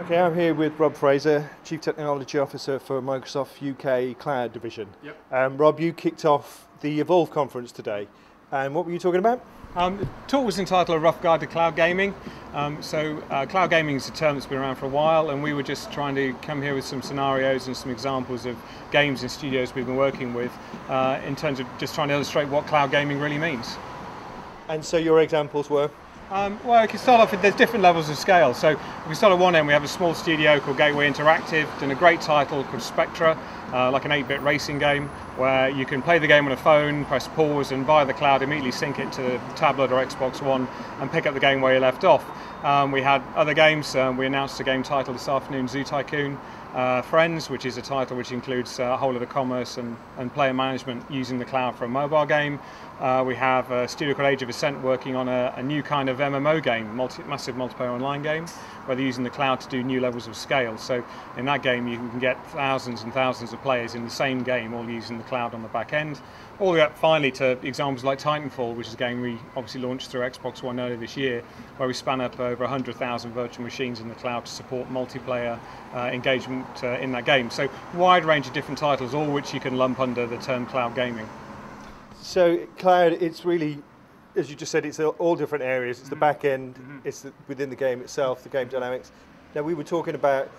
Okay, I'm here with Rob Fraser, Chief Technology Officer for Microsoft UK Cloud Division. Yep. Rob, you kicked off the Evolve conference today, and what were you talking about? The talk was entitled A Rough Guide to Cloud Gaming. Cloud gaming is a term that's been around for a while, and we were just trying to come here with some scenarios and some examples of games and studios we've been working with in terms of just trying to illustrate what cloud gaming really means. And so your examples were? Well, we can start off with, there's different levels of scale. So we start at one end, we have a small studio called Gateway Interactive, done a great title called Spectra, like an 8-bit racing game, where you can play the game on a phone, press pause, and via the cloud immediately sync it to the tablet or Xbox One and pick up the game where you left off. We had other games. We announced a game title this afternoon, Zoo Tycoon. Friends, which is a title which includes a whole lot of commerce and player management using the cloud for a mobile game. We have a studio called Age of Ascent working on a new kind of MMO game, massive multiplayer online game, where they're using the cloud to do new levels of scale. So in that game you can get thousands and thousands of players in the same game, all using the cloud on the back end. All the way up finally to examples like Titanfall, which is a game we obviously launched through Xbox One earlier this year, where we span up over 100,000 virtual machines in the cloud to support multiplayer engagement in that game. So wide range of different titles, all which you can lump under the term cloud gaming. So cloud, it's really, as you just said, it's all different areas. It's the back end, it's within the game itself, the game dynamics. Now we were talking about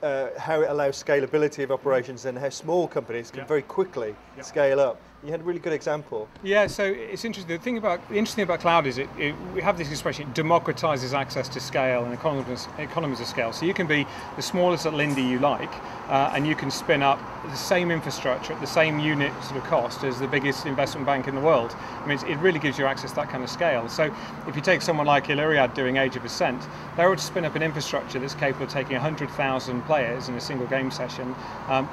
how it allows scalability of operations and how small companies can very quickly scale up. You had a really good example. Yeah, so it's interesting. The interesting thing about cloud is we have this expression, it democratizes access to scale and economies of scale. So you can be the smallest little indie you like, and you can spin up the same infrastructure at the same unit sort of cost as the biggest investment bank in the world. I mean, it really gives you access to that kind of scale. So if you take someone like Illyriad doing Age of Ascent, they're able to spin up an infrastructure that's capable of taking 100,000 players in a single game session,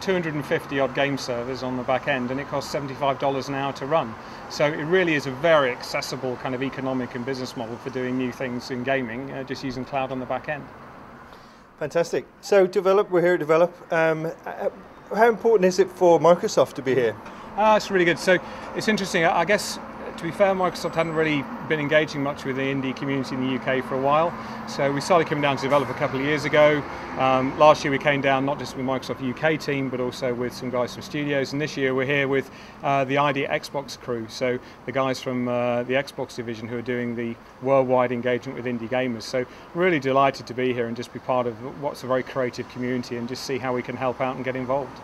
250 odd game servers on the back end, and it costs $75 an hour to run. So it really is a very accessible kind of economic and business model for doing new things in gaming, just using cloud on the back end. Fantastic. So we're here at Develop. How important is it for Microsoft to be here? It's really good. So it's interesting. I guess, to be fair, Microsoft hadn't really been engaging much with the indie community in the UK for a while. So we started coming down to Develop a couple of years ago. Last year we came down not just with Microsoft UK team, but also with some guys from studios. And this year we're here with the ID Xbox crew. So the guys from the Xbox division who are doing the worldwide engagement with indie gamers. So really delighted to be here and just be part of what's a very creative community and just see how we can help out and get involved.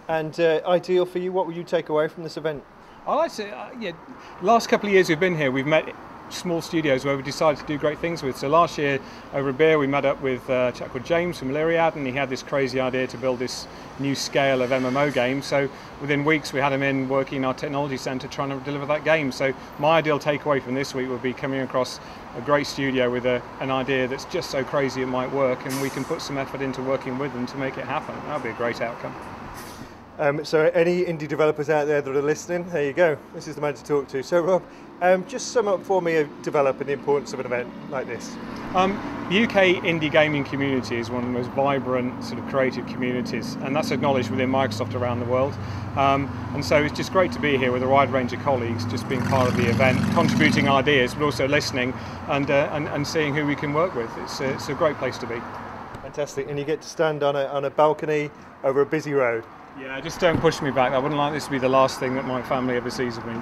And ideal for you, what would you take away from this event? I like to say, last couple of years we've been here, we've met small studios where we decided to do great things with. So last year over a beer we met up with a chap called James from Illyriad, and he had this crazy idea to build this new scale of MMO game. So within weeks we had him in working in our technology centre trying to deliver that game. So my ideal takeaway from this week would be coming across a great studio with an idea that's just so crazy it might work, and we can put some effort into working with them to make it happen. That would be a great outcome. So any indie developers out there that are listening, there you go. This is the man to talk to. So Rob, just sum up for me of Develop and the importance of an event like this. The UK indie gaming community is one of the most vibrant sort of creative communities, and that's acknowledged within Microsoft around the world. And so it's just great to be here with a wide range of colleagues, just being part of the event, contributing ideas, but also listening and seeing who we can work with. It's a great place to be. Fantastic, and you get to stand on a balcony over a busy road. Yeah, just don't push me back. I wouldn't like this to be the last thing that my family ever sees of me.